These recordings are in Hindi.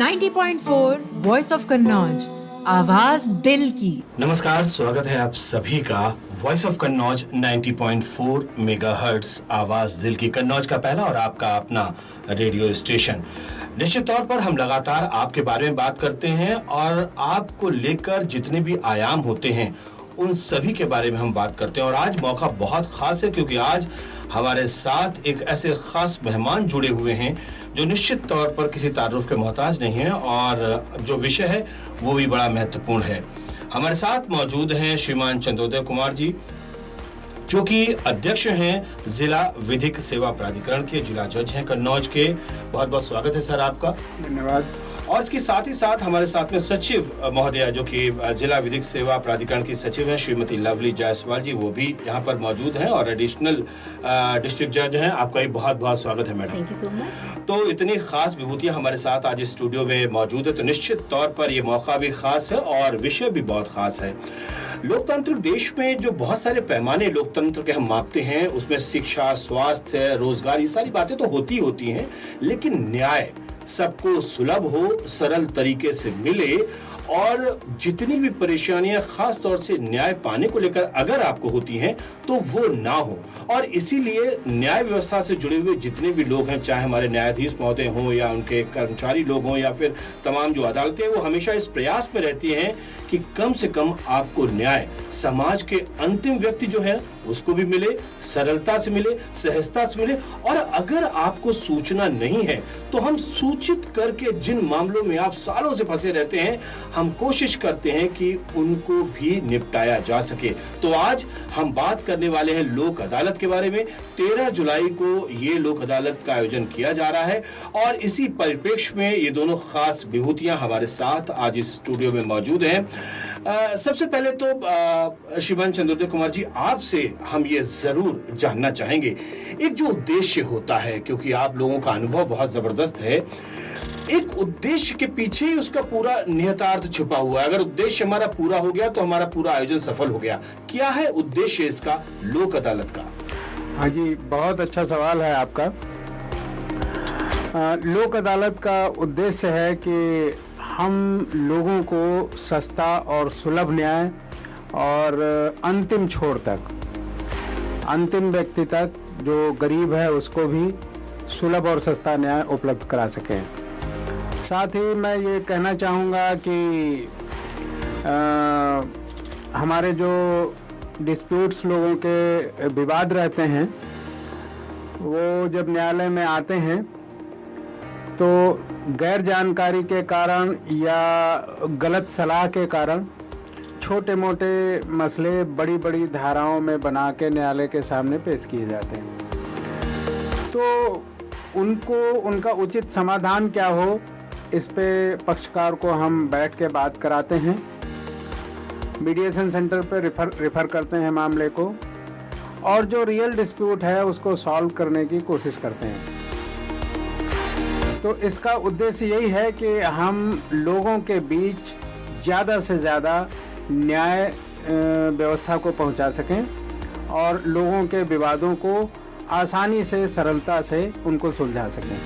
90.4 वॉइस ऑफ कन्नौज, आवाज दिल की। नमस्कार, स्वागत है आप सभी का वॉइस ऑफ कन्नौज 90.4 मेगाहर्ट्ज आवाज दिल की, कन्नौज का पहला और आपका अपना रेडियो स्टेशन। निश्चित तौर पर हम लगातार आपके बारे में बात करते हैं और आपको लेकर जितने भी आयाम होते हैं उन सभी के बारे में हम बात करते हैं। और आज मौका बहुत खास है क्योंकि आज हमारे साथ एक ऐसे खास मेहमान जुड़े हुए हैं जो निश्चित तौर पर किसी तारुफ के मोहताज नहीं है और जो विषय है वो भी बड़ा महत्वपूर्ण है। हमारे साथ मौजूद हैं श्रीमान चंद्रोदय कुमार जी, जो कि अध्यक्ष हैं जिला विधिक सेवा प्राधिकरण के, जिला जज हैं कन्नौज के। बहुत बहुत स्वागत है सर आपका। धन्यवाद। और इसके साथ ही साथ हमारे साथ में सचिव महोदया, जो कि जिला विधिक सेवा प्राधिकरण की सचिव हैं, श्रीमती लवली जायसवाल जी, वो भी यहाँ पर मौजूद हैं और एडिशनल डिस्ट्रिक्ट जज हैं। आपका भी बहुत बहुत स्वागत है madam. Thank you so much. तो इतनी खास विभूतियां हमारे साथ आज इस स्टूडियो में मौजूद है, तो निश्चित तौर पर ये मौका भी खास है और विषय भी बहुत खास है। लोकतांत्रिक देश में जो बहुत सारे पैमाने लोकतंत्र के हम मापते हैं, उसमें शिक्षा, स्वास्थ्य, रोजगार, ये सारी बातें तो होती हैं, लेकिन न्याय सबको सुलभ हो, सरल तरीके से मिले और जितनी भी परेशानियां खास तौर से न्याय पाने को लेकर अगर आपको होती हैं तो वो ना हो। और इसीलिए न्याय व्यवस्था से जुड़े हुए जितने भी लोग हैं, चाहे हमारे न्यायाधीश महोदय हों या उनके कर्मचारी लोग हों या फिर तमाम जो अदालतें, वो हमेशा इस प्रयास में रहती हैं कि कम से कम आपको न्याय समाज के अंतिम व्यक्ति जो है उसको भी मिले, सरलता से मिले, सहजता से मिले। और अगर आपको सूचना नहीं है तो हम सूचित करके जिन मामलों में आप सालों से फंसे रहते हैं, हम कोशिश करते हैं कि उनको भी निपटाया जा सके। तो आज हम बात करने वाले हैं लोक अदालत के बारे में। 13 जुलाई को ये लोक अदालत का आयोजन किया जा रहा है और इसी परिप्रेक्ष्य में ये दोनों खास विभूतियां हमारे साथ आज इस स्टूडियो में मौजूद हैं। सबसे पहले तो श्रीमान चंद्रोदय कुमार जी, आपसे हम ये जरूर जानना चाहेंगे, एक जो उद्देश्य होता है, क्योंकि आप लोगों का अनुभव बहुत जबरदस्त है, एक उद्देश्य के पीछे ही उसका पूरा निहितार्थ छुपा हुआ है। अगर उद्देश्य हमारा पूरा हो गया तो हमारा पूरा आयोजन सफल हो गया। क्या है उद्देश्य इसका, लोक अदालत का? हाँ जी, बहुत अच्छा सवाल है आपका। लोक अदालत का उद्देश्य है कि हम लोगों को सस्ता और सुलभ न्याय और अंतिम छोर तक, अंतिम व्यक्ति तक, जो गरीब है उसको भी सुलभ और सस्ता न्याय उपलब्ध करा सकें। साथ ही मैं ये कहना चाहूँगा कि हमारे जो डिस्प्यूट्स, लोगों के विवाद रहते हैं, वो जब न्यायालय में आते हैं तो गैर जानकारी के कारण या गलत सलाह के कारण छोटे मोटे मसले बड़ी बड़ी धाराओं में बना के न्यायालय के सामने पेश किए जाते हैं। तो उनको, उनका उचित समाधान क्या हो, इस पे पक्षकार को हम बैठ के बात कराते हैं, मीडिएशन सेंटर पे रिफ़र करते हैं मामले को, और जो रियल डिस्प्यूट है उसको सॉल्व करने की कोशिश करते हैं। तो इसका उद्देश्य यही है कि हम लोगों के बीच ज़्यादा से ज़्यादा न्याय व्यवस्था को पहुंचा सकें और लोगों के विवादों को आसानी से, सरलता से उनको सुलझा सकें।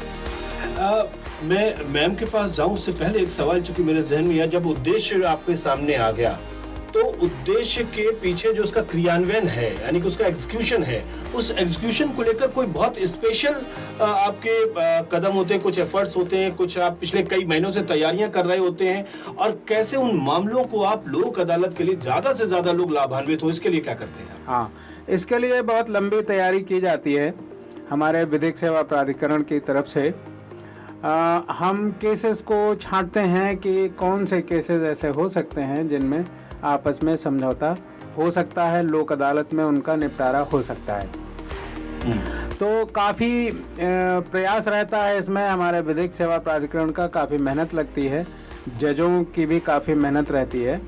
मैं मैम के पास जाऊं उससे पहले एक सवाल चूंकि मेरे जहन में है, जब उद्देश्य आपके सामने आ गया तो उद्देश्य के पीछे जो उसका क्रियान्वयन है, यानी कि उसका एग्जीक्यूशन है, उस एग्जीक्यूशन को लेकर कोई बहुत स्पेशल आपके कदम होते हैं, कुछ एफर्ट्स होते हैं, कुछ आप पिछले कई महीनों से तैयारियां कर रहे होते हैं, और कैसे उन मामलों को आप लोक अदालत के लिए ज्यादा से ज्यादा लोग लाभान्वित हो, इसके लिए क्या करते हैं? हाँ, इसके लिए बहुत लंबी तैयारी की जाती है हमारे विधिक सेवा प्राधिकरण की तरफ से। हम केसेस को छांटते हैं कि कौन से केसेस ऐसे हो सकते हैं जिनमें आपस में समझौता हो सकता है, लोक अदालत में उनका निपटारा हो सकता है। तो काफ़ी प्रयास रहता है इसमें, हमारे विधिक सेवा प्राधिकरण का काफ़ी मेहनत लगती है, जजों की भी काफ़ी मेहनत रहती है।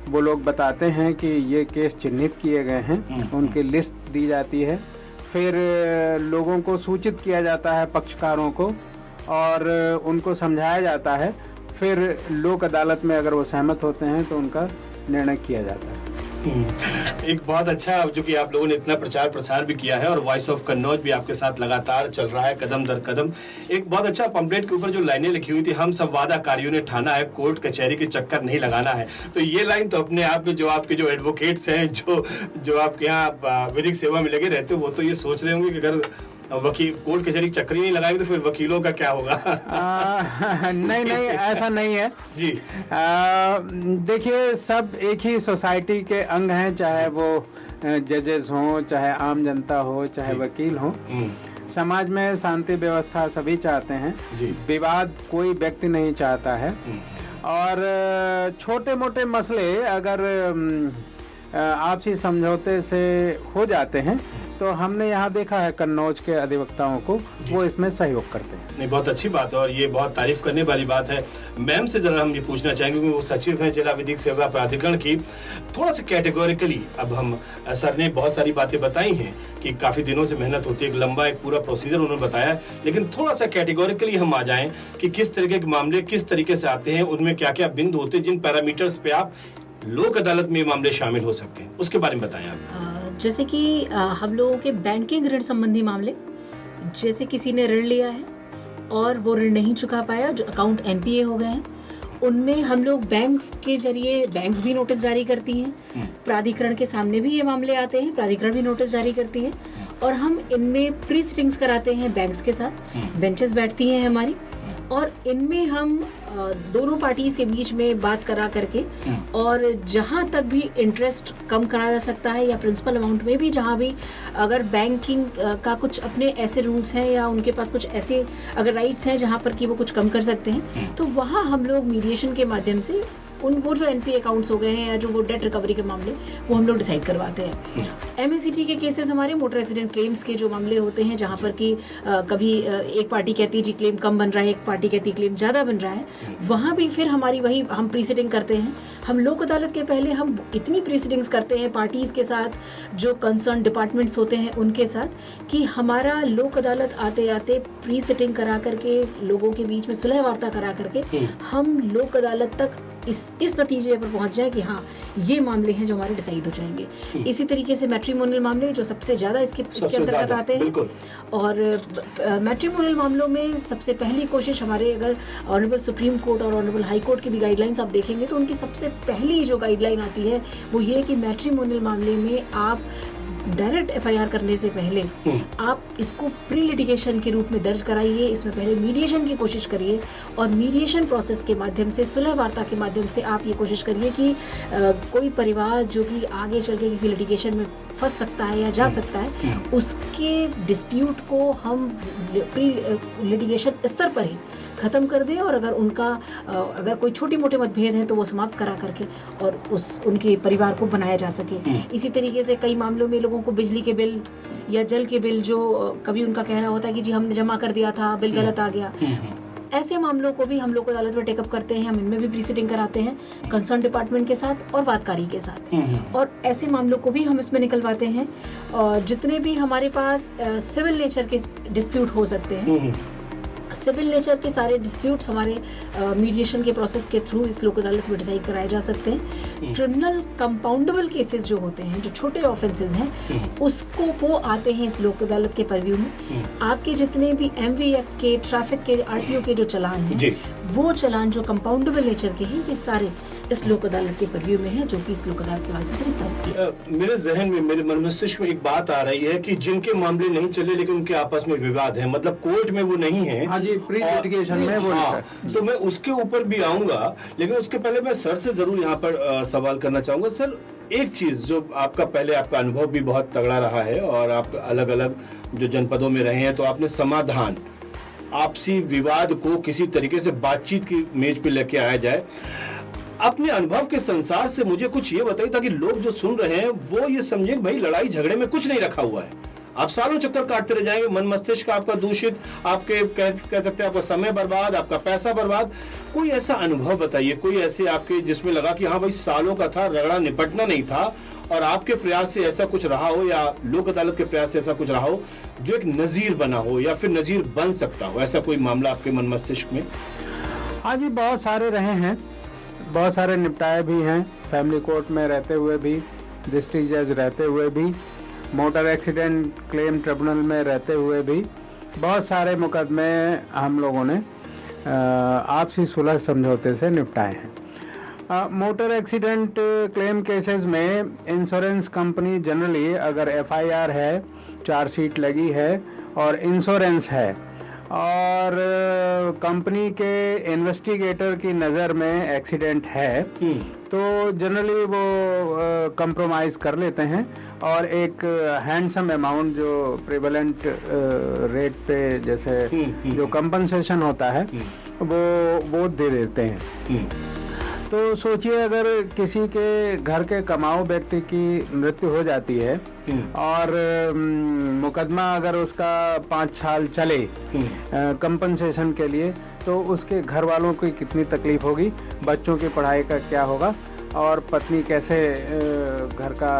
वो लोग बताते हैं कि ये केस चिन्हित किए गए हैं, उनकी लिस्ट दी जाती है, फिर लोगों को सूचित किया जाता है, पक्षकारों को, और उनको समझाया जाता है। फिर लोक अदालत में अगर वो सहमत होते हैं तो उनका निर्णय किया जाता है। एक बहुत अच्छा, जो कि आप लोगों ने इतना प्रचार प्रसार भी किया है और वॉइस ऑफ कन्नौज भी आपके साथ लगातार चल रहा है कदम दर कदम। एक बहुत अच्छा पंपलेट के ऊपर जो लाइनें लिखी हुई थी, हम सब वादाकारियों ने ठाना है, कोर्ट कचहरी के चक्कर नहीं लगाना है। तो ये लाइन तो अपने आप में जो आपके जो एडवोकेट्स हैं, जो आपके यहाँ विधिक सेवा में लगे रहते हो, वो तो ये सोच रहे होंगे कि अगर वकील कोर्ट कचहरी चक्कर ही नहीं लगाएंगे तो फिर वकीलों का क्या होगा। नहीं नहीं, ऐसा नहीं है जी। देखिए, सब एक ही सोसाइटी के अंग हैं, चाहे वो जजेस हों, चाहे आम जनता हो, चाहे वकील हो। समाज में शांति व्यवस्था सभी चाहते हैं जी। विवाद कोई व्यक्ति नहीं चाहता है। और छोटे मोटे मसले अगर आपसी समझौते से हो जाते हैं तो हमने यहाँ देखा है कन्नौज के अधिवक्ताओं को, वो इसमें सहयोग करते हैं। नहीं, बहुत अच्छी बात है और ये बहुत तारीफ करने वाली बात है। मैम से जरा हम ये पूछना चाहेंगे क्योंकि वो सचिव हैं जिला विधिक सेवा प्राधिकरण की, थोड़ा सा कैटेगोरिकली, अब हम सर ने बहुत सारी बातें बताई हैं कि काफी दिनों से मेहनत होती है, एक लंबा एक पूरा प्रोसीजर उन्होंने बताया, लेकिन थोड़ा सा कैटेगोरिकली हम आ जाएं कि किस तरीके के मामले किस तरीके से आते हैं, उनमें क्या क्या बिंदु होते हैं, जिन पैरामीटर्स पे आप लोक अदालत में मामले शामिल हो सकते हैं, उसके बारे में बताएं आप। जैसे कि हम लोगों के बैंकिंग ऋण संबंधी मामले, जैसे किसी ने ऋण लिया है और वो ऋण नहीं चुका पाया, जो अकाउंट एनपीए हो गए हैं, उनमें हम लोग बैंक्स के जरिए, बैंक्स भी नोटिस जारी करती हैं, प्राधिकरण के सामने भी ये मामले आते हैं, प्राधिकरण भी नोटिस जारी करती है और हम इनमें प्री सिटिंग्स कराते हैं बैंक्स के साथ, बेंचेस बैठती हैं हमारी और इनमें हम दोनों पार्टीज के बीच में बात करा करके और जहां तक भी इंटरेस्ट कम करा जा सकता है या प्रिंसिपल अमाउंट में भी जहां भी अगर बैंकिंग का कुछ अपने ऐसे रूल्स हैं या उनके पास कुछ ऐसे अगर राइट्स हैं जहां पर कि वो कुछ कम कर सकते हैं, तो वहां हम लोग मीडिएशन के माध्यम से वो जो एनपीए अकाउंट्स हो गए हैं या जो वो डेट रिकवरी के मामले, वो हम लोग डिसाइड करवाते हैं। एमएससीटी के केसेस हमारे मोटर एक्सीडेंट क्लेम्स के जो मामले होते हैं, जहां पर कि कभी एक पार्टी कहती है जी क्लेम कम बन रहा है, एक पार्टी कहती है क्लेम ज़्यादा बन रहा है, वहाँ भी फिर हमारी वही हम प्रीसीडिंग करते हैं। हम लोक अदालत के पहले हम इतनी प्रीसीडिंग्स करते हैं पार्टीज़ के साथ, जो कंसर्न डिपार्टमेंट्स होते हैं उनके साथ, कि हमारा लोक अदालत आते आते प्रीसीडिंग करा करके लोगों के बीच में सुलह वार्ता करा करके हम लोक अदालत तक इस नतीजे पर पहुंच जाए कि हाँ ये मामले हैं जो हमारे डिसाइड हो जाएंगे। इसी तरीके से मैट्रिमोनियल मामले जो सबसे ज्यादा इसके अंतर्गत आते हैं, और मैट्रिमोनियल मामलों में सबसे पहली कोशिश हमारे, अगर ऑनरेबल सुप्रीम कोर्ट और ऑनरेबल हाई कोर्ट की भी गाइडलाइंस आप देखेंगे तो उनकी सबसे पहली जो गाइडलाइन आती है वो ये कि मैट्रिमोनियल मामले में आप डायरेक्ट एफआईआर करने से पहले आप इसको प्री लिटिगेशन के रूप में दर्ज कराइए, इसमें पहले मीडिएशन की कोशिश करिए और मीडिएशन प्रोसेस के माध्यम से, सुलह वार्ता के माध्यम से आप ये कोशिश करिए कि कोई परिवार जो कि आगे चल के किसी लिटिगेशन में फंस सकता है या जा सकता है, उसके डिस्प्यूट को हम प्री लिटिगेशन स्तर पर ही खत्म कर दें और अगर उनका अगर कोई छोटे मोटे मतभेद हैं तो वो समाप्त करा करके और उनके परिवार को बनाया जा सके। इसी तरीके से कई मामलों में लोगों को बिजली के बिल या जल के बिल, जो कभी उनका कहना होता है कि जी हमने जमा कर दिया था, बिल गलत आ गया, ऐसे मामलों को भी हम लोग अदालत में टेकअप करते हैं। हम इनमें भी प्रीसीडिंग कराते हैं कंसर्न डिपार्टमेंट के साथ और वादकारी के साथ, और ऐसे मामलों को भी हम इसमें निकलवाते हैं। और जितने भी हमारे पास सिविल नेचर के डिस्प्यूट हो सकते हैं, सिविल नेचर के सारे डिस्प्यूट्स हमारे मीडिएशन के प्रोसेस के थ्रू इस लोक अदालत में डिसाइड कराए जा सकते हैं। क्रिमिनल कंपाउंडेबल केसेस जो होते हैं, जो छोटे ऑफेंसेस हैं, उसको वो आते हैं इस लोक अदालत के परव्यू में। आपके जितने भी एमवी एक्ट के, ट्रैफिक के, आरटीओ के जो चालान हैं, वो चालान जो कंपाउंडेबल नेचर के हैं, ये सारे इस लोक अदालत के परव्यू में है, जो कि इस लोक अदालत के माध्यम से निस्तारित किया। मेरे जहन में, मेरे मन मस्तिष्क में एक बात आ रही है कि जिनके मामले नहीं चले लेकिन उनके आपस में विवाद है, मतलब कोर्ट में वो नहीं है, हाँ जी, प्री लिटिगेशन में वो है। तो मैं उसके ऊपर भी आऊंगा, लेकिन उसके पहले मैं सर से जरूर यहाँ पर सवाल करना चाहूंगा। सर, एक चीज जो आपका पहले आपका अनुभव भी बहुत तगड़ा रहा है और आप अलग अलग जो जनपदों में रहे हैं, तो आपने समाधान, आपसी विवाद को किसी तरीके से बातचीत की मेज पे लेके आया जाए। अपने अनुभव के संसार से मुझे कुछ ये बताइए ताकि लोग जो सुन रहे हैं वो ये समझे भाई लड़ाई झगड़े में कुछ नहीं रखा हुआ है, आप सालों चक्कर काटते रह जाएंगे, मन मस्तिष्क आपका दूषित, आपके कह सकते हैं आपका समय बर्बाद, आपका पैसा बर्बाद। कोई ऐसा अनुभव बताइए, कोई ऐसे आपके जिसमें लगा कि हाँ भाई सालों का था, रगड़ा निपटना नहीं था, और आपके प्रयास से ऐसा कुछ रहा हो या लोक अदालत के प्रयास से ऐसा कुछ रहा हो जो एक नजीर बना हो या फिर नजीर बन सकता हो, ऐसा कोई मामला आपके मन मस्तिष्क में? हाँ जी, बहुत सारे रहे हैं, बहुत सारे निपटाए भी हैं, फैमिली कोर्ट में रहते हुए भी डिस्ट्रिक्ट जज रहते हुए भी, मोटर एक्सीडेंट क्लेम ट्रिब्यूनल में रहते हुए भी बहुत सारे मुकदमे हम लोगों ने आपसी सुलह समझौते से निपटाए हैं। मोटर एक्सीडेंट क्लेम केसेस में इंश्योरेंस कंपनी जनरली अगर एफआईआर है, चार्जशीट लगी है और इंश्योरेंस है और कंपनी के इन्वेस्टिगेटर की नज़र में एक्सीडेंट है तो जनरली वो कंप्रोमाइज़ कर लेते हैं और एक हैंडसम अमाउंट जो प्रिवेलेंट रेट पे जैसे जो कंपनसेशन होता है वो दे देते हैं। तो सोचिए अगर किसी के घर के कमाऊ व्यक्ति की मृत्यु हो जाती है और मुकदमा अगर उसका 5 साल चले कंपनसेशन के लिए, तो उसके घर वालों को कितनी तकलीफ होगी, बच्चों की पढ़ाई का क्या होगा और पत्नी कैसे घर का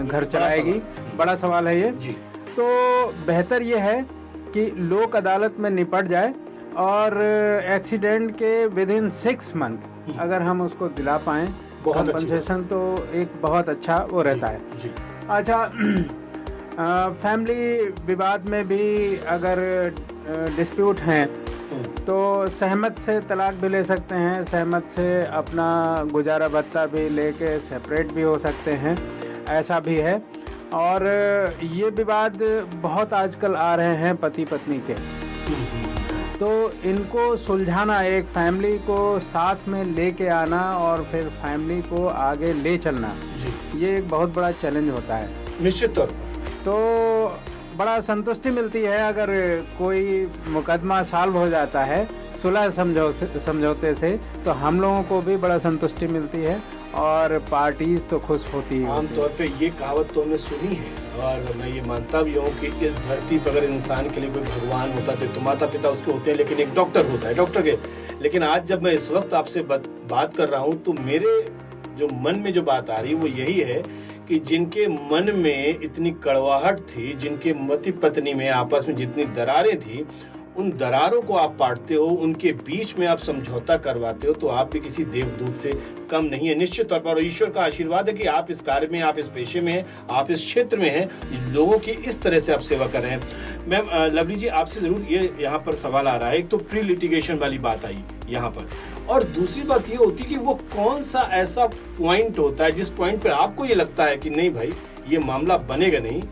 घर चलाएगी, बड़ा सवाल है ये। तो बेहतर ये है कि लोक अदालत में निपट जाए और एक्सीडेंट के विद इन 6 मंथ अगर हम उसको दिला पाएँ कंपनसेशन तो एक बहुत अच्छा वो रहता है। अच्छा, फैमिली विवाद में भी अगर डिस्प्यूट हैं तो सहमत से तलाक भी ले सकते हैं, सहमत से अपना गुजारा भत्ता भी लेके सेपरेट भी हो सकते हैं, ऐसा भी है। और ये विवाद बहुत आजकल आ रहे हैं पति पत्नी के, तो इनको सुलझाना, एक फैमिली को साथ में लेके आना और फिर फैमिली को आगे ले चलना, ये एक बहुत बड़ा चैलेंज होता है निश्चित तौर पर। तो बड़ा संतुष्टि मिलती है अगर कोई मुकदमा सॉल्व हो जाता है सुलह समझौते से, तो हम लोगों को भी बड़ा संतुष्टि मिलती है और पार्टीज तो खुश होती है। आमतौर पे ये कहावत तो हमने सुनी है और मैं ये मानता भी हूँ कि इस धरती पर अगर इंसान के लिए कोई भगवान होता तो माता पिता उसके होते हैं, लेकिन एक डॉक्टर होता है, डॉक्टर के। लेकिन आज जब मैं इस वक्त आपसे बात कर रहा हूँ तो मेरे जो मन में जो बात आ रही है वो यही है कि जिनके मन में इतनी कड़वाहट थी, जिनके पति पत्नी में आपस में जितनी दरारें थी, उन दरारों को आप पाटते हो, उनके बीच में आप समझौता करवाते हो, तो आप भी किसी देवदूत से कम नहीं है निश्चित तौर पर। और ईश्वर का आशीर्वाद है कि आप इस कार्य में, आप इस पेशे में हैं, आप इस क्षेत्र में हैं, लोगों की इस तरह से आप सेवा कर रहे हैं। मैम लवली जी, आपसे जरूर ये यहाँ पर सवाल आ रहा है, एक तो प्री लिटिगेशन वाली बात आई यहाँ पर, और दूसरी बात ये होती है कि वो कौन सा ऐसा पॉइंट होता है जिस पॉइंट पर आपको ये लगता है कि नहीं भाई ये मामला बनेगा नहीं,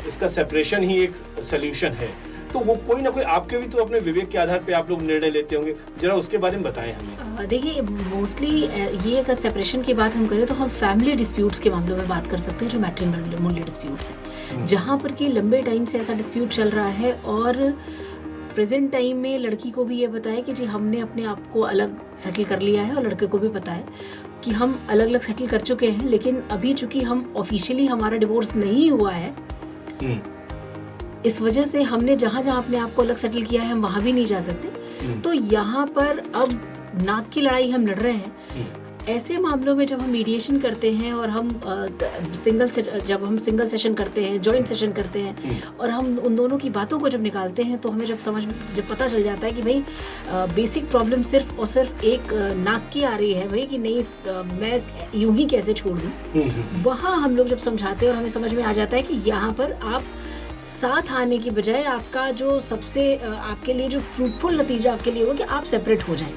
इसका सेपरेशन ही एक सोल्यूशन है, तो वो कोई ना कोई आपके भी तो अपने विवेक के आधार पे आप लोग निर्णय लेते होंगे, जरा उसके बारे में बताएं हमें। देखिए, मोस्टली ये अगर सेपरेशन की बात हम करें तो हम फैमिली डिस्प्यूट्स के मामलों में बात कर सकते हैं, जो मैट्रिमोनियल डिस्प्यूट्स हैं, जहाँ पर कि लंबे टाइम से ऐसा डिस्प्यूट चल रहा है और प्रेजेंट टाइम में लड़की को भी ये पता है कि जी हमने अपने आप को अलग सेटल कर लिया है और लड़के को भी पता है कि हम अलग अलग सेटल कर चुके हैं, लेकिन अभी चूंकि हम ऑफिशियली हमारा डिवोर्स नहीं हुआ है, इस वजह से हमने जहाँ जहाँ अपने आप को अलग सेटल किया है हम वहाँ भी नहीं जा सकते। तो यहाँ पर अब नाक की लड़ाई हम लड़ रहे हैं। ऐसे मामलों में जब हम मीडिएशन करते हैं और हम जब हम सिंगल सेशन करते हैं, जॉइंट सेशन करते हैं और हम उन दोनों की बातों को जब निकालते हैं, तो हमें जब पता चल जाता है कि भाई बेसिक प्रॉब्लम सिर्फ और सिर्फ एक नाक की आ रही है भाई कि नहीं मैं यूं ही कैसे छोड़ दूं, वहाँ हम लोग जब समझाते हैं और हमें समझ में आ जाता है कि यहाँ पर आप साथ आने की बजाय आपका जो सबसे आपके लिए जो फ्रूटफुल नतीजा आपके लिए होगा कि आप सेपरेट हो जाएं,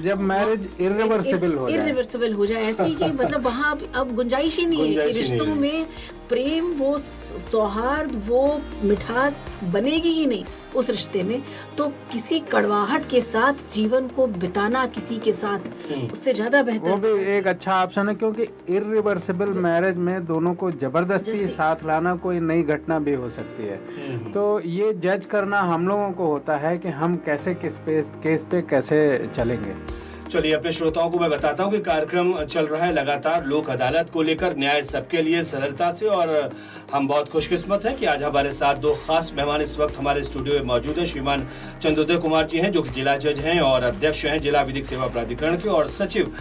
जब मैरिज इर्रिवर्सिबल हो जाए ऐसे ही कि मतलब वहाँ अब गुंजाइश ही नहीं है कि रिश्तों में प्रेम, वो सौहार्द, वो मिठास बनेगी ही नहीं उस रिश्ते में। तो किसी कड़वाहट के साथ जीवन को बिताना किसी के साथ उससे ज्यादा बेहतर, वो भी एक अच्छा ऑप्शन है, क्योंकि इर्रिवर्सिबल मैरिज में दोनों को जबरदस्ती साथ लाना कोई नई घटना भी हो सकती है। तो ये जज करना हम लोगों को होता है कि हम कैसे किस केस पे कैसे चलेंगे। चलिए, अपने श्रोताओं को मैं बताता हूँ कि कार्यक्रम चल रहा है लगातार लोक अदालत को लेकर, न्याय सबके लिए सरलता से, और हम बहुत खुशकिस्मत हैं कि आज हमारे साथ दो खास मेहमान इस वक्त हमारे स्टूडियो में मौजूद हैं। श्रीमान चंद्रोदय कुमार जी हैं जो कि जिला जज हैं और अध्यक्ष हैं जिला विधिक सेवा प्राधिकरण के, और सचिव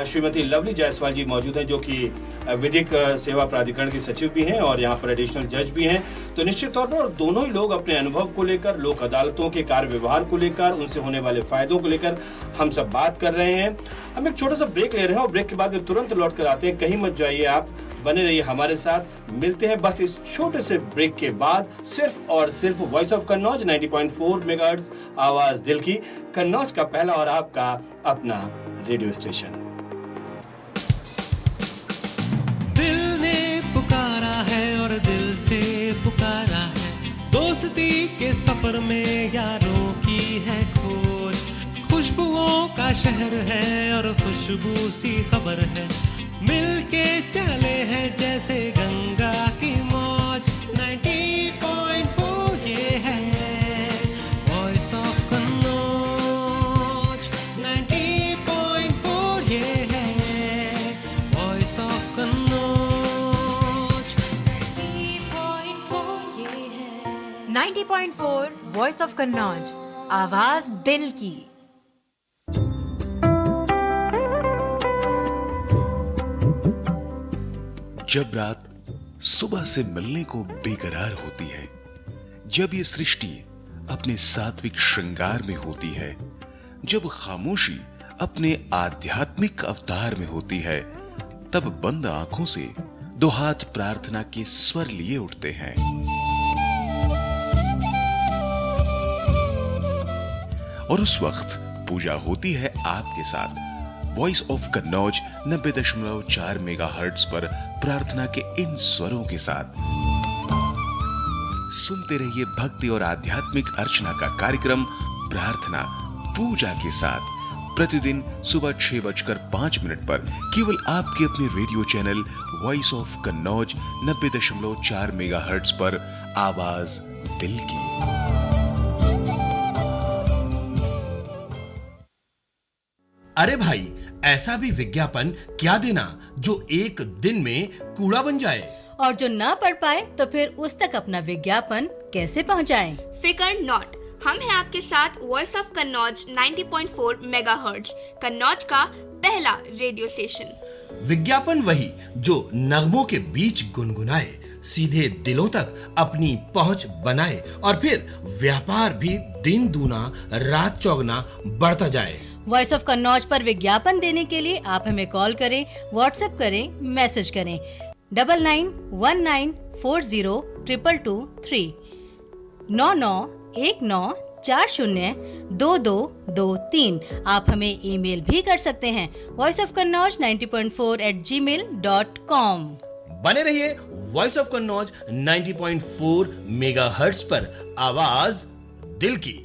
श्रीमती लवली जायसवाल जी मौजूद हैं जो कि विधिक सेवा प्राधिकरण की सचिव भी हैं और यहाँ पर एडिशनल जज भी हैं। तो निश्चित तौर पर दोनों ही लोग अपने अनुभव को लेकर, लोक अदालतों के कार्य व्यवहार को लेकर, उनसे होने वाले फायदों को लेकर हम सब बात कर रहे हैं। हम एक छोटा सा ब्रेक ले रहे हैं और ब्रेक के बाद में तुरंत लौट कर आते हैं। कहीं मत जाइए, आप बने रहिए हमारे साथ। मिलते हैं बस इस छोटे से ब्रेक के बाद, सिर्फ और सिर्फ वॉइस ऑफ कन्नौज 90.4 मेगाहर्ट्ज, आवाज दिल की, कन्नौज का पहला और आपका अपना रेडियो स्टेशन। दिल ने पुकारा है और दिल से पुकारा है, दोस्ती के सफर में यारों की है खोज। खुशबुओं का शहर है और खुशबू सी खबर है, मिलके चले हैं जैसे गंगा की मौज। 90.4 ये है वॉइस ऑफ कन्नौज, 90.4 ये है वॉइस ऑफ कन्नौज, 90.4 ये है 90.4 वॉइस ऑफ कन्नौज, आवाज दिल की। जब रात सुबह से मिलने को बेकरार होती है, जब ये सृष्टि अपने सात्विक श्रृंगार में होती है, जब खामोशी अपने आध्यात्मिक अवतार में होती है, तब बंद आंखों से दो हाथ प्रार्थना के स्वर लिए उठते हैं। और उस वक्त पूजा होती है आपके साथ। वॉइस ऑफ कन्नौज 90.4 मेगाहर्ट्ज पर प्रार्थना के इन स्वरों के साथ सुनते रहिए भक्ति और आध्यात्मिक अर्चना का कार्यक्रम प्रार्थना पूजा के साथ, प्रतिदिन सुबह 6:05 पर केवल आपके अपने radio channel voice of Kannauj 90.4 megahertz पर, आवाज दिल की। अरे भाई, ऐसा भी विज्ञापन क्या देना जो एक दिन में कूड़ा बन जाए, और जो ना पढ़ पाए तो फिर उस तक अपना विज्ञापन कैसे पहुंचाएं? फिकर नॉट, हम हैं आपके साथ voice of Kannauj 90.4 megahertz, Kannauj का पहला रेडियो स्टेशन। विज्ञापन वही जो नगमों के बीच गुनगुनाए, सीधे दिलों तक अपनी पहुंच बनाए और फिर व्यापार भी दिन दूना रात चौगुना बढ़ता जाए। वॉइस ऑफ कन्नौज पर विज्ञापन देने के लिए आप हमें कॉल करें, व्हाट्सएप करें, मैसेज करें 9919402223 9919402223। आप हमें ईमेल भी कर सकते हैं voiceofkannauj90.4@gmail.com। बने रहिए वॉइस ऑफ कन्नौज 90.4 मेगाहर्ट्ज पर, आवाज दिल की।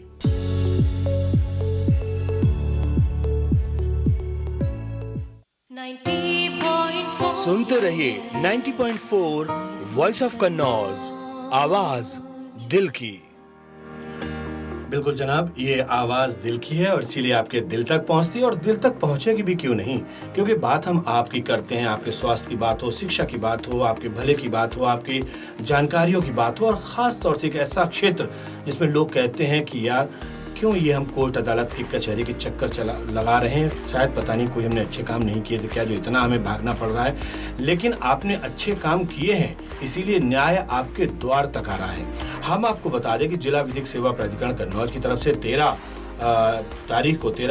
सुनते रहिए 90.4 वॉइस ऑफ कन्नौज, आवाज दिल की। बिल्कुल जनाब, ये आवाज दिल की है और इसीलिए आपके दिल तक पहुंचती है, और दिल तक पहुंचेगी भी क्यों नहीं, क्योंकि बात हम आपकी करते हैं। आपके स्वास्थ्य की बात हो, शिक्षा की बात हो, आपके भले की बात हो, आपकी जानकारियों की बात हो, और खास तौर से एक ऐसा क्षेत्र जिसमें लोग कहते हैं कि यार क्यों ये हम कोर्ट अदालत की कचहरी के चक्कर लगा रहे हैं, शायद पता नहीं कोई हमने अच्छे काम नहीं किए थे क्या जो इतना हमें भागना पड़ रहा है। लेकिन आपने अच्छे काम किए हैं, इसीलिए न्याय आपके द्वार तक आ रहा है। हम आपको बता दें कि जिला विधिक सेवा प्राधिकरण कन्नौज की तरफ से 13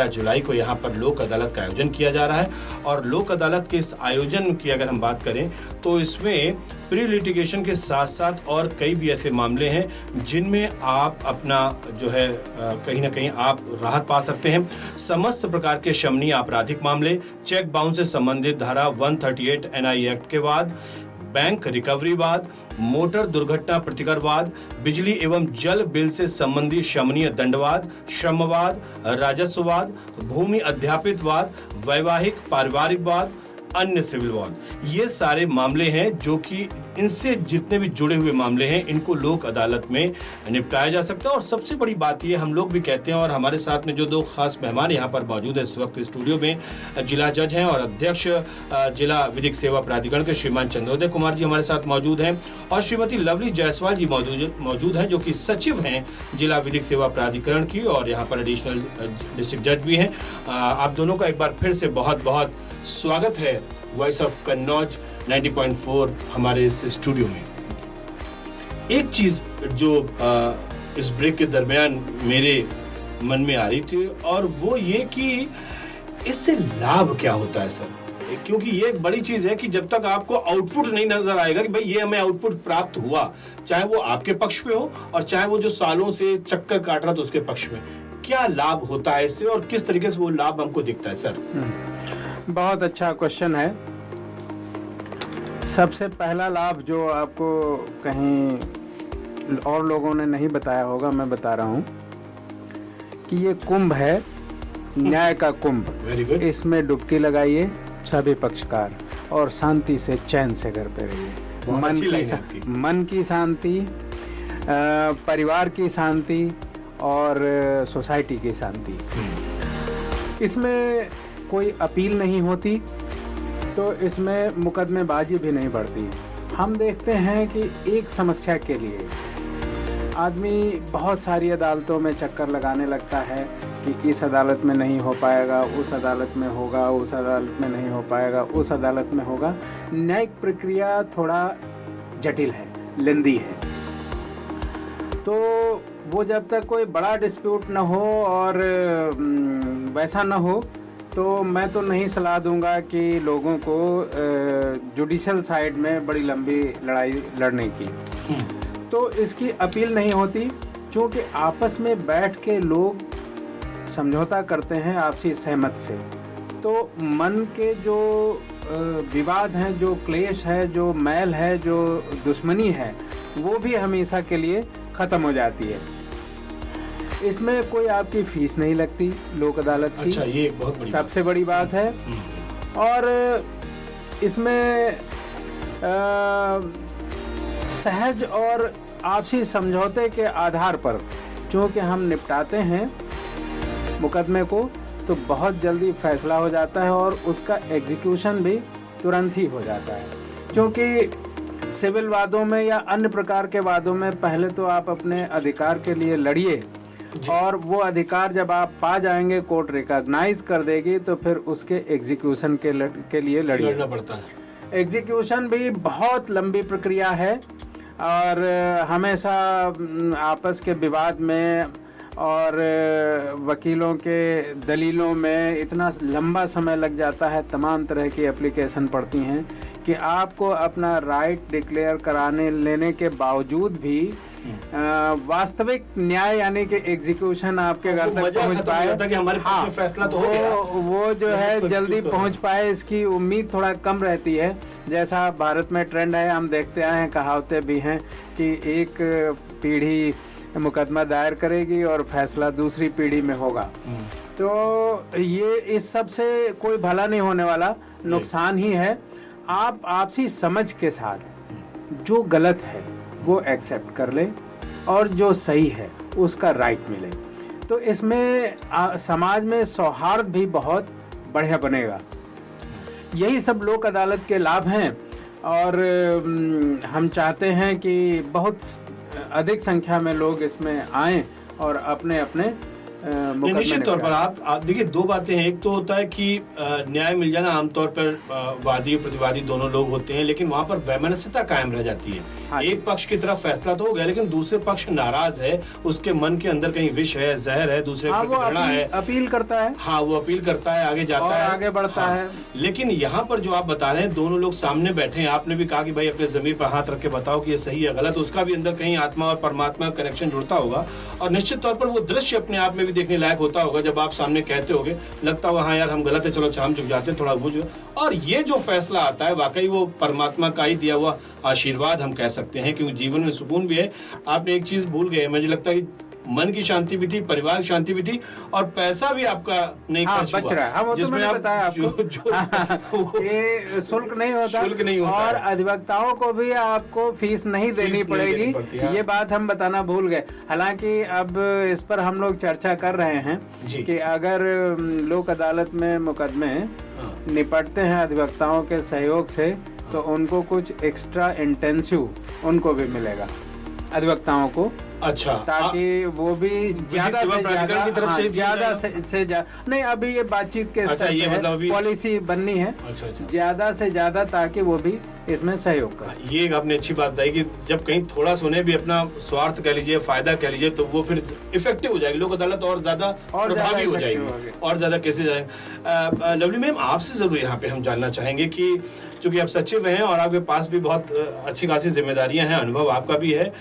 जुलाई को यहाँ पर लोक अदालत का आयोजन किया जा रहा है। और लोक अदालत के इस आयोजन की अगर हम बात करें तो इसमें प्री लिटिगेशन के साथ साथ और कई भी ऐसे मामले हैं जिनमें आप अपना जो है कहीं ना कहीं आप राहत पा सकते हैं। समस्त प्रकार के शमनीय आपराधिक मामले, चेक बाउंस से संबंधित धारा 138 NI एक्ट के बाद, बैंक रिकवरी वाद, मोटर दुर्घटना प्रतिकरवाद, बिजली एवं जल बिल से संबंधी शमनीय दंडवाद, श्रमवाद, राजस्ववाद, भूमि अध्यापित वाद, वैवाहिक पारिवारिक वाद, अन्य सिविल वाद, ये सारे मामले हैं जो कि इनसे जितने भी जुड़े हुए मामले हैं इनको लोक अदालत में निपटाया जा सकता है। और सबसे बड़ी बात ये हम लोग भी कहते हैं, और हमारे साथ में जो दो खास मेहमान यहाँ पर मौजूद है इस वक्त स्टूडियो में, जिला जज हैं और अध्यक्ष जिला विधिक सेवा प्राधिकरण के श्रीमान चंद्रोदय कुमार जी हमारे साथ मौजूद हैं, और श्रीमती लवली जायसवाल जी मौजूद हैं जो कि सचिव हैं जिला विधिक सेवा प्राधिकरण की, और यहाँ पर एडिशनल डिस्ट्रिक्ट जज भी हैं। आप दोनों का एक बार फिर से बहुत बहुत स्वागत है वॉइस ऑफ कन्नौज 90.4 हमारे इस स्टूडियो में। एक चीज जो इस ब्रेक के दरमियान मेरे मन में आ रही थी, और वो ये कि इससे लाभ क्या होता है सर? क्योंकि ये एक बड़ी चीज है कि जब तक आपको आउटपुट नहीं नजर आएगा कि भाई ये हमें आउटपुट प्राप्त हुआ, चाहे वो आपके पक्ष पे हो और चाहे वो जो सालों से चक्कर काट रहा था उसके पक्ष में, क्या लाभ होता है इससे और किस तरीके से वो लाभ हमको दिखता है सर? बहुत अच्छा क्वेश्चन है। सबसे पहला लाभ जो आपको कहीं और लोगों ने नहीं बताया होगा, मैं बता रहा हूँ कि ये कुंभ है, न्याय का कुंभ। Very good. इसमें डुबकी लगाइए सभी पक्षकार और शांति से चैन से घर पे रहिए। मन की शांति, परिवार की शांति और सोसाइटी की शांति। इसमें कोई अपील नहीं होती, तो इसमें मुकदमेबाजी भी नहीं बढ़ती। हम देखते हैं कि एक समस्या के लिए आदमी बहुत सारी अदालतों में चक्कर लगाने लगता है कि इस अदालत में नहीं हो पाएगा, उस अदालत में होगा, उस अदालत में नहीं हो पाएगा, उस अदालत में होगा। न्यायिक प्रक्रिया थोड़ा जटिल है, लेंदी है। तो वो जब तक कोई बड़ा डिस्प्यूट न हो और वैसा न हो, तो मैं तो नहीं सलाह दूंगा कि लोगों को जुडिशल साइड में बड़ी लंबी लड़ाई लड़ने की। तो इसकी अपील नहीं होती, क्योंकि आपस में बैठ के लोग समझौता करते हैं आपसी सहमत से। तो मन के जो विवाद हैं, जो क्लेश है, जो मैल है, जो दुश्मनी है, वो भी हमेशा के लिए ख़त्म हो जाती है। इसमें कोई आपकी फीस नहीं लगती लोक अदालत की। अच्छा, ये बहुत बड़ी सबसे बड़ी बात है। और इसमें सहज और आपसी समझौते के आधार पर क्योंकि हम निपटाते हैं मुकदमे को, तो बहुत जल्दी फैसला हो जाता है और उसका एग्जीक्यूशन भी तुरंत ही हो जाता है। क्योंकि सिविल वादों में या अन्य प्रकार के वादों में पहले तो आप अपने अधिकार के लिए लड़िए, और वो अधिकार जब आप पा जाएंगे, कोर्ट रिकॉग्नाइज कर देगी, तो फिर उसके एग्जीक्यूशन के लिए लड़िए। लड़ना पड़ता है। एग्जीक्यूशन भी बहुत लंबी प्रक्रिया है और हमेशा आपस के विवाद में और वकीलों के दलीलों में इतना लंबा समय लग जाता है। तमाम तरह की एप्लीकेशन पड़ती हैं कि आपको अपना राइट डिक्लेयर कराने लेने के बावजूद भी वास्तविक न्याय यानी कि एग्जीक्यूशन आपके घर तक पहुंच पाए, कि हमारे हाँ, फैसला तो हो गया। वो जो है जल्दी पहुंच पाए, इसकी उम्मीद थोड़ा कम रहती है। जैसा भारत में ट्रेंड है, हम देखते आए हैं, कहावतें भी हैं कि एक पीढ़ी मुकदमा दायर करेगी और फैसला दूसरी पीढ़ी में होगा। तो ये इस सब से कोई भला नहीं होने वाला, नुकसान ही है। आप आपसी समझ के साथ जो गलत है वो एक्सेप्ट कर ले और जो सही है उसका राइट मिले, तो इसमें समाज में सौहार्द भी बहुत बढ़िया बनेगा। यही सब लोक अदालत के लाभ हैं और हम चाहते हैं कि बहुत अधिक संख्या में लोग इसमें आएं और अपने अपने निश्चित तौर पर आप देखिए, दो बातें हैं। एक तो होता है कि न्याय मिल जाना, आमतौर पर वादी और प्रतिवादी दोनों लोग होते हैं, लेकिन वहां पर वैमनस्यता कायम रह जाती है। हाँ, एक पक्ष की तरफ फैसला तो हो गया, लेकिन दूसरे पक्ष नाराज है, उसके मन के अंदर कहीं विष है, जहर है, दूसरे हाँ, वो अपील करता है। हाँ, वो अपील करता है, आगे जाता है, आगे बढ़ता है। लेकिन यहाँ पर जो आप बता रहे हैं, दोनों लोग सामने बैठे हैं। आपने भी कहा कि भाई अपने जमीन पर हाथ रख के बताओ कि ये सही है गलत, उसका भी अंदर कहीं आत्मा और परमात्मा का कनेक्शन जुड़ता होगा, और निश्चित तौर पर वो दृश्य अपने आप में भी देखने लायक होता होगा। जब आप सामने कहते होगे, लगता होगा हाँ यार हम गलत है, चलो हम चुप जाते हैं, थोड़ा बुझ, और ये जो फैसला आता है वाकई वो परमात्मा का ही दिया हुआ आशीर्वाद हम कह सकते हैं, क्योंकि जीवन में सुकून भी है। आपने एक चीज भूल गए, मुझे लगता है कि मन की शांति भी थी, परिवार की शांति भी थी, और पैसा भी आपका नहीं खर्च बच रहा है। हाँ, वो तो मैंने बताया आपको। ये शुल्क नहीं होता, शुल्क नहीं होता, और अधिवक्ताओं को भी आपको फीस नहीं देनी पड़ेगी। ये बात हम बताना भूल गए। हालांकि अब इस पर हम लोग चर्चा कर रहे हैं कि अगर लोक अदालत में मुकदमे निपटते हैं अधिवक्ताओं के सहयोग से, तो उनको कुछ एक्स्ट्रा इंटेंसिव उनको भी मिलेगा, अधिवक्ताओं को अच्छा, ताकि वो भी ज्यादा सेवा से प्राधिकरण ज्यादा, की तरफ से दिया ज्यादा जाएगा? से ज्यादा नहीं, अभी ये बातचीत के अच्छा, स्तर ये पे मतलब है, अभी- पॉलिसी बननी है अच्छा। ज्यादा से ज्यादा, ताकि वो भी इसमें सहयोग करें। ये एक आपने अच्छी बात बताई कि जब कहीं थोड़ा सोने भी अपना स्वार्थ कह लीजिए, फायदा कह लीजिए, तो वो फिर इफेक्टिव हो जाएगी, लोक अदालत और ज्यादा प्रभावी हो effective होगी। जाएगी और ज्यादा केसेस आएंगे। लवली मैम, आपसे जरूर यहाँ पे हम जानना चाहेंगे कि चूंकि आप सचिव हैं और आपके पास भी बहुत अच्छी खासी जिम्मेदारियां हैं, अनुभव आपका भी है,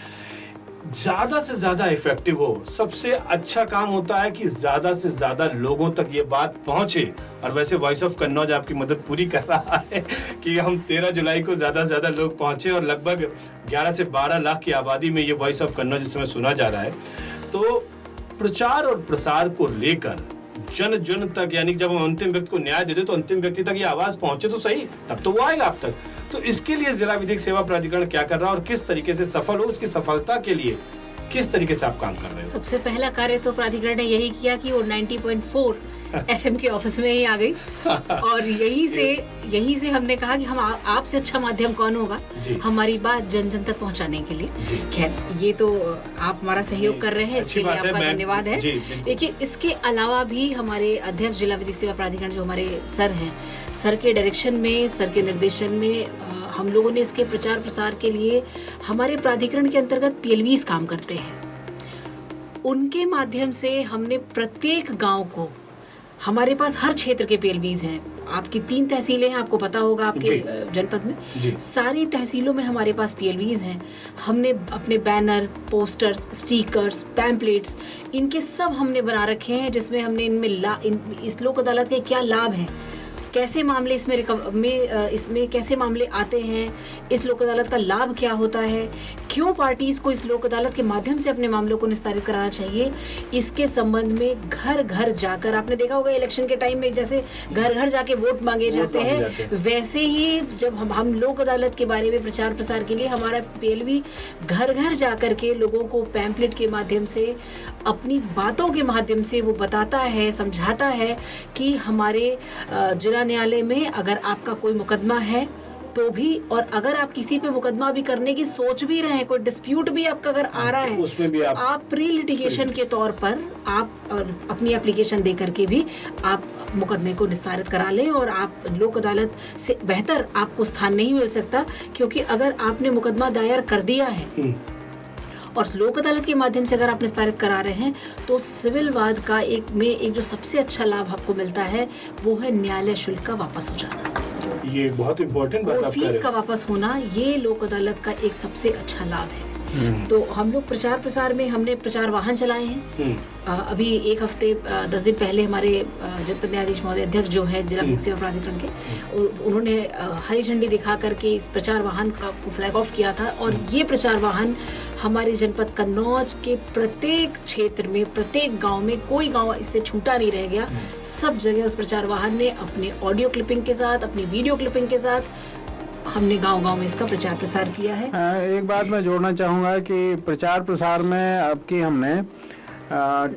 ज्यादा से ज्यादा इफेक्टिव हो, सबसे अच्छा काम होता है कि ज्यादा से ज्यादा लोगों तक ये बात पहुंचे। और वैसे वॉइस ऑफ कन्नौज आपकी मदद पूरी कर रहा है कि हम 13 जुलाई को ज्यादा से ज्यादा लोग पहुंचे और लगभग 11 से 12 लाख की आबादी में ये वॉइस ऑफ कन्नौज इस समय सुना जा रहा है। तो प्रचार और प्रसार को लेकर जन जन तक, यानी जब हम अंतिम व्यक्ति को न्याय देते तो अंतिम व्यक्ति तक ये आवाज पहुंचे तो सही, तब तो वो आएगा आप तक। तो इसके लिए जिला विधिक सेवा प्राधिकरण क्या कर रहा है और किस तरीके से सफल हो, उसकी सफलता के लिए किस तरीके से आप काम कर रहे हो? सबसे पहला कार्य तो प्राधिकरण ने यही किया कि वो 90.4 FM के ऑफिस में ही आ गई और यही से हमने कहा कि हम आपसे अच्छा माध्यम कौन होगा हमारी बात जन जन तक पहुंचाने के लिए। खैर, ये तो आप हमारा सहयोग कर रहे हैं, इसके लिए आपका धन्यवाद है। देखिए, इसके अलावा भी हमारे अध्यक्ष जिला विधिक सेवा प्राधिकरण जो हमारे सर हैं, सर के डायरेक्शन में, सर के निर्देशन में हम लोगों ने इसके प्रचार प्रसार के लिए हमारे प्राधिकरण के अंतर्गत PLVs काम करते हैं। उनके माध्यम से हमने प्रत्येक गांव को, हमारे पास हर क्षेत्र के PLVs हैं, आपकी 3 तहसीलें हैं, आपको पता होगा आपके जनपद में, सारी तहसीलों में हमारे पास PLVs हैं। हमने अपने बैनर, पोस्टर्स, स्टिकर्स, पैम्पलेट्स, इनके सब हमने बना रखे हैं, जिसमें हमने इनमें इस लोक अदालत के क्या लाभ हैं, कैसे मामले इसमें कैसे मामले आते हैं, इस लोक अदालत का लाभ क्या होता है, क्यों पार्टीज को इस लोक अदालत के माध्यम से अपने मामलों को निस्तारित कराना चाहिए, इसके संबंध में घर घर जाकर, आपने देखा होगा इलेक्शन के टाइम में जैसे घर घर जाके वोट मांगे जाते हैं, वैसे ही जब हम लोक अदालत के बारे में प्रचार प्रसार के लिए हमारा PLV घर घर जाकर के लोगों को पैम्पलेट के माध्यम से, अपनी बातों के माध्यम से वो बताता है, समझाता है कि हमारे जिला न्यायालय में अगर आपका कोई मुकदमा है तो भी, और अगर आप किसी पे मुकदमा भी करने की सोच भी रहे हैं, कोई डिस्प्यूट भी आपका अगर आ रहा है, उसमें भी आप प्री लिटिगेशन के तौर पर आप अपनी एप्लीकेशन दे करके भी आप मुकदमे को निस्तारित करा लें। और आप लोक अदालत से बेहतर आपको स्थान नहीं मिल सकता, क्योंकि अगर आपने मुकदमा दायर कर दिया है और लोक अदालत के माध्यम से अगर आप निस्तारित करा रहे हैं, तो सिविल वाद का एक जो सबसे अच्छा लाभ आपको मिलता है वो है न्यायालय शुल्क का वापस हो जाना। ये बहुत इम्पोर्टेंट बात आप कह रहे फीस हैं। का वापस होना, ये लोक अदालत का एक सबसे अच्छा लाभ है। तो हम लोग प्रचार प्रसार में हमने प्रचार वाहन चलाए हैं। अभी 1 हफ्ते 10 दिन पहले हमारे जनपद न्यायाधीश महोदय अध्यक्ष जो है जिला विधिक सेवा प्राधिकरण के, उन्होंने हरी झंडी दिखा करके इस प्रचार वाहन का फ्लैग ऑफ किया था। और ये प्रचार वाहन हमारे जनपद कन्नौज के प्रत्येक क्षेत्र में, प्रत्येक गांव में, कोई गांव इससे छूटा नहीं रह गया। सब जगह उस प्रचार वाहन ने अपने ऑडियो क्लिपिंग के साथ, अपनी वीडियो क्लिपिंग के साथ हमने गांव-गांव में इसका प्रचार प्रसार किया है। एक बात मैं जोड़ना चाहूँगा कि प्रचार प्रसार में अब की हमने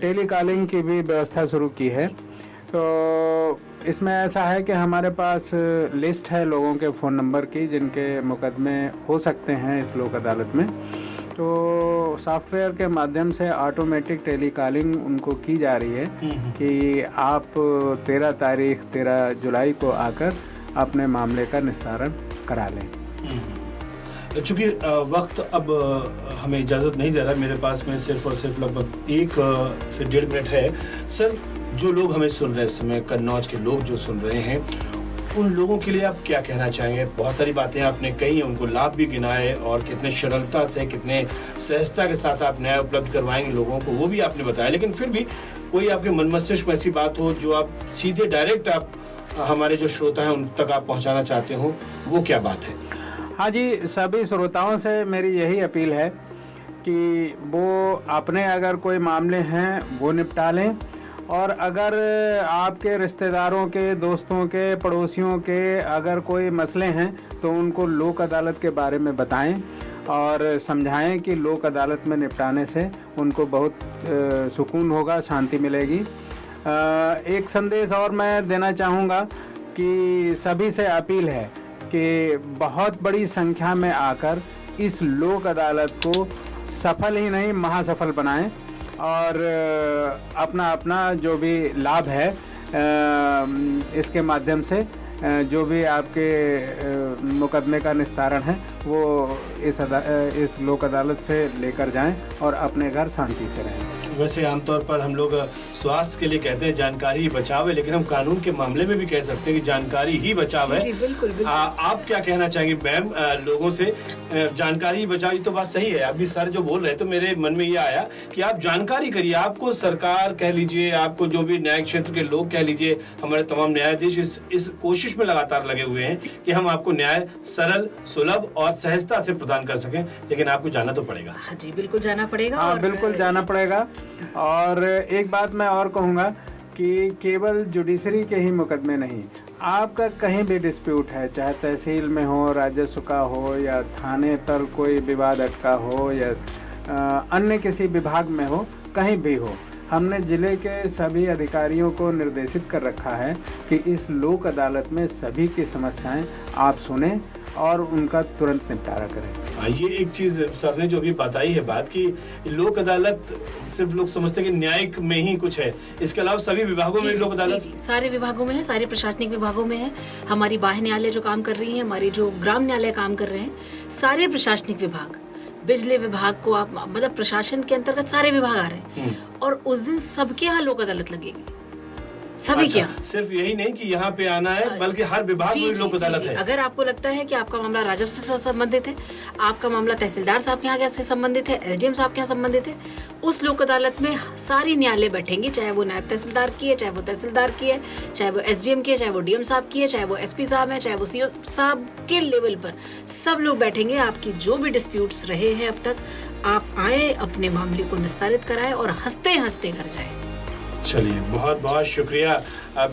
टेली कॉलिंग की भी व्यवस्था शुरू की है। तो इसमें ऐसा है कि हमारे पास लिस्ट है लोगों के फ़ोन नंबर की जिनके मुकदमे हो सकते हैं इस लोक अदालत में। तो सॉफ्टवेयर के माध्यम से ऑटोमेटिक टेली कॉलिंग उनको की जा रही है कि आप 13 जुलाई को आकर अपने मामले का निस्तारण करा लें। चूंकि वक्त अब हमें इजाज़त नहीं दे रहा, मेरे पास में सिर्फ और सिर्फ लगभग 1 से 1.5 मिनट है। सर, जो लोग हमें सुन रहे हैं इस समय, कन्नौज के लोग जो सुन रहे हैं, उन लोगों के लिए आप क्या कहना चाहेंगे? बहुत सारी बातें आपने कही, उनको लाभ भी गिनाए और कितने सरलता से, कितने सहजता के साथ आप न्याय उपलब्ध करवाएंगे लोगों को, वो भी आपने बताया। लेकिन फिर भी कोई आपके मन मस्तिष्क में ऐसी बात हो जो आप सीधे डायरेक्ट आप हमारे जो श्रोता हैं उन तक आप पहुंचाना चाहते हो, वो क्या बात है? हाँ जी, सभी श्रोताओं से मेरी यही अपील है कि वो अपने अगर कोई मामले हैं वो निपटा लें, और अगर आपके रिश्तेदारों के, दोस्तों के, पड़ोसियों के अगर कोई मसले हैं तो उनको लोक अदालत के बारे में बताएं और समझाएं कि लोक अदालत में निपटाने से उनको बहुत सुकून होगा, शांति मिलेगी। एक संदेश और मैं देना चाहूँगा कि सभी से अपील है कि बहुत बड़ी संख्या में आकर इस लोक अदालत को सफल ही नहीं महासफल बनाएं और अपना अपना जो भी लाभ है इसके माध्यम से जो भी आपके मुकदमे का निस्तारण है वो इस लोक अदालत से लेकर जाएं और अपने घर शांति से रहें। वैसे आमतौर पर हम लोग स्वास्थ्य के लिए कहते हैं जानकारी ही बचाव है, लेकिन हम कानून के मामले में भी कह सकते हैं कि जानकारी ही बचाव है। जी, बिल्कुल, बिल्कुल। आप क्या कहना चाहेंगे मैम लोगों से? जानकारी ही बचाव, ये तो बात सही है। अभी सर जो बोल रहे तो मेरे मन में ये आया कि आप जानकारी करिए। आपको सरकार कह लीजिए, आपको जो भी न्याय क्षेत्र के लोग कह लीजिए, हमारे तमाम न्यायाधीश इस कोशिश में लगातार लगे हुए हैं कि हम आपको न्याय सरल, सुलभ और सहजता से प्रदान कर सकें, लेकिन आपको जाना तो पड़ेगा। हाँ जी, बिल्कुल जाना पड़ेगा। हाँ, बिल्कुल जाना पड़ेगा। और एक बात मैं और कहूँगा कि केवल जुडिशरी के ही मुकदमे नहीं, आपका कहीं भी डिस्प्यूट है, चाहे तहसील में हो, राजस्व का हो, या थाने पर कोई विवाद अटका हो, या अन्य किसी विभाग में हो, कहीं भी हो, हमने जिले के सभी अधिकारियों को निर्देशित कर रखा है कि इस लोक अदालत में सभी की समस्याएं आप सुनें और उनका तुरंत निपटारा करें। ये एक चीज सर ने जो भी बताई है बात की, लोक अदालत सिर्फ लोग समझते हैं कि न्यायिक में ही कुछ है, इसके अलावा सभी विभागों में लोक अदालत। जी, सारे विभागों में है, सारे प्रशासनिक विभागों में है। हमारी बाह्य न्यायालय जो काम कर रही है, हमारे जो ग्राम न्यायालय काम कर रहे हैं, सारे प्रशासनिक विभाग, बिजली विभाग को आप मतलब प्रशासन के अंतर्गत सारे विभाग आ रहे हैं और उस दिन सबके यहाँ लोक अदालत लगेगी, सभी के यहाँ। सिर्फ यही नहीं कि यहाँ पे आना है, बल्कि हर विभाग में लोक अदालत है। अगर आपको लगता है कि आपका मामला राजस्व से संबंधित है, आपका मामला तहसीलदार साहब के यहाँ से संबंधित है, एसडीएम साहब के यहाँ संबंधित है, उस लोक अदालत में सारी न्यायालय बैठेंगी, चाहे वो नायब तहसीलदार की है, चाहे वो तहसीलदार की है, चाहे वो एसडीएम की है, चाहे वो डीएम साहब की है, चाहे वो एसपी साहब है, चाहे वो सीओ साहब के लेवल पर सब लोग बैठेंगे। आपकी जो भी डिस्प्यूट्स रहे हैं अब तक, आप आए, अपने मामले को निस्तारित कराएं और हंसते हंसते घर जाएं। चलिए, बहुत बहुत शुक्रिया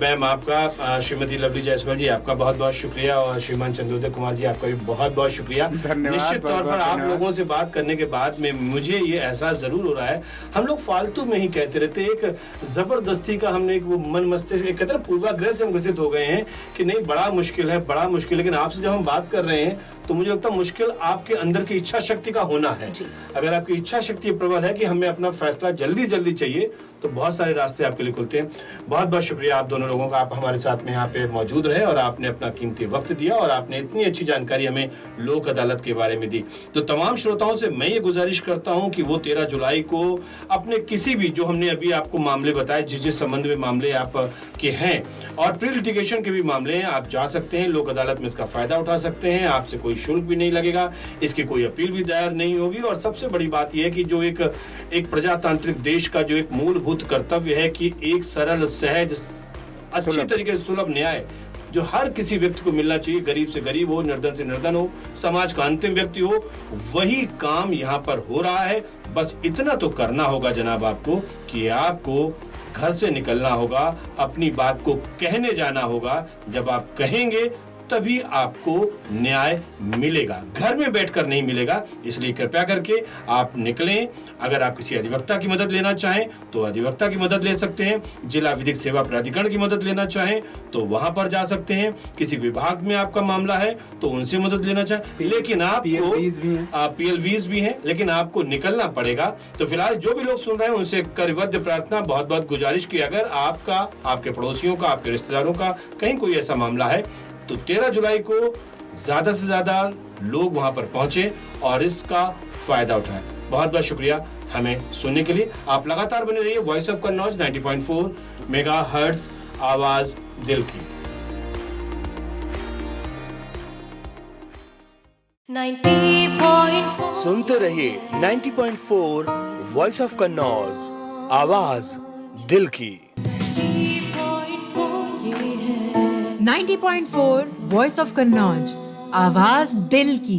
मैम आपका। श्रीमती लवली जायसवाल जी आपका बहुत बहुत शुक्रिया, और श्रीमान चंद्रोदय कुमार जी आपका भी बहुत बहुत शुक्रिया। निश्चित तौर पर आप लोगों से बात करने के बाद में मुझे ये एहसास जरूर हो रहा है, हम लोग फालतू में ही कहते रहते, एक जबरदस्ती का हमने एक वो मन मस्तिष्क कहते हैं पूर्वाग्रह से हम ग्रसित हो गए हैं कि नहीं बड़ा मुश्किल है, बड़ा मुश्किल। लेकिन आपसे जब हम बात कर रहे हैं तो मुझे लगता है मुश्किल आपके अंदर की इच्छा शक्ति का होना है। अगर आपकी इच्छा शक्ति प्रबल है कि हमें अपना फैसला जल्दी जल्दी चाहिए, तो बहुत सारे रास्ते आपके लिए खुलते हैं। बहुत बहुत शुक्रिया आप दोनों लोगों का, आप हमारे साथ में यहाँ पे मौजूद रहे और आपने अपना कीमती वक्त दिया और आपने इतनी अच्छी जानकारी हमें लोक अदालत के बारे में दी। तो तमाम श्रोताओं से मैं ये गुजारिश करता हूँ कि वो 13 जुलाई को अपने किसी भी, जो हमने अभी आपको मामले बताए, जिस संबंध में मामले आप के हैं और प्री लिटिगेशन के भी मामले हैं, आप जा सकते हैं लोक अदालत में, इसका फायदा उठा सकते हैं। आपसे कोई शुल्क भी नहीं लगेगा, इसकी कोई अपील भी दायर नहीं होगी। और सबसे बड़ी बात यह है कि जो एक प्रजातांत्रिक देश का जो एक मूलभूत कर्तव्य है कि एक सरल, सहज, अच्छी तरीके से सुलभ न्याय जो हर किसी व्यक्ति को मिलना चाहिए, गरीब से गरीब हो, निर्धन से निर्धन हो, समाज का अंतिम व्यक्ति हो, वही काम यहाँ पर हो रहा है। बस इतना तो करना होगा जनाब आपको कि आपको घर से निकलना होगा, अपनी बात को कहने जाना होगा। जब आप कहेंगे तभी आपको न्याय मिलेगा, घर में बैठकर नहीं मिलेगा। इसलिए कृपया करके आप निकलें। अगर आप किसी अधिवक्ता की मदद लेना चाहें तो अधिवक्ता की मदद ले सकते हैं, जिला विधिक सेवा प्राधिकरण की मदद लेना चाहें तो वहां पर जा सकते हैं, किसी विभाग में आपका मामला है तो उनसे मदद लेना चाहें। लेकिन आपको PLVs भी हैं, लेकिन आपको निकलना पड़ेगा। तो फिलहाल जो भी लोग सुन रहे हैं उनसे करवद्य प्रार्थना, बहुत बहुत गुजारिश की अगर आपका, आपके पड़ोसियों का, आपके रिश्तेदारों का कहीं कोई ऐसा मामला है तो 13 जुलाई को ज्यादा से ज्यादा लोग वहां पर पहुंचे और इसका फायदा उठाएं। बहुत बहुत शुक्रिया हमें सुनने के लिए। आप लगातार बने रहिए वॉइस ऑफ कन्नौज 90.4 मेगाहर्ट्ज, आवाज दिल की। 90.4 सुनते रहिए 90.4 वॉइस ऑफ कन्नौज, आवाज दिल की। 90.4 वॉइस ऑफ कन्नौज, आवाज दिल की।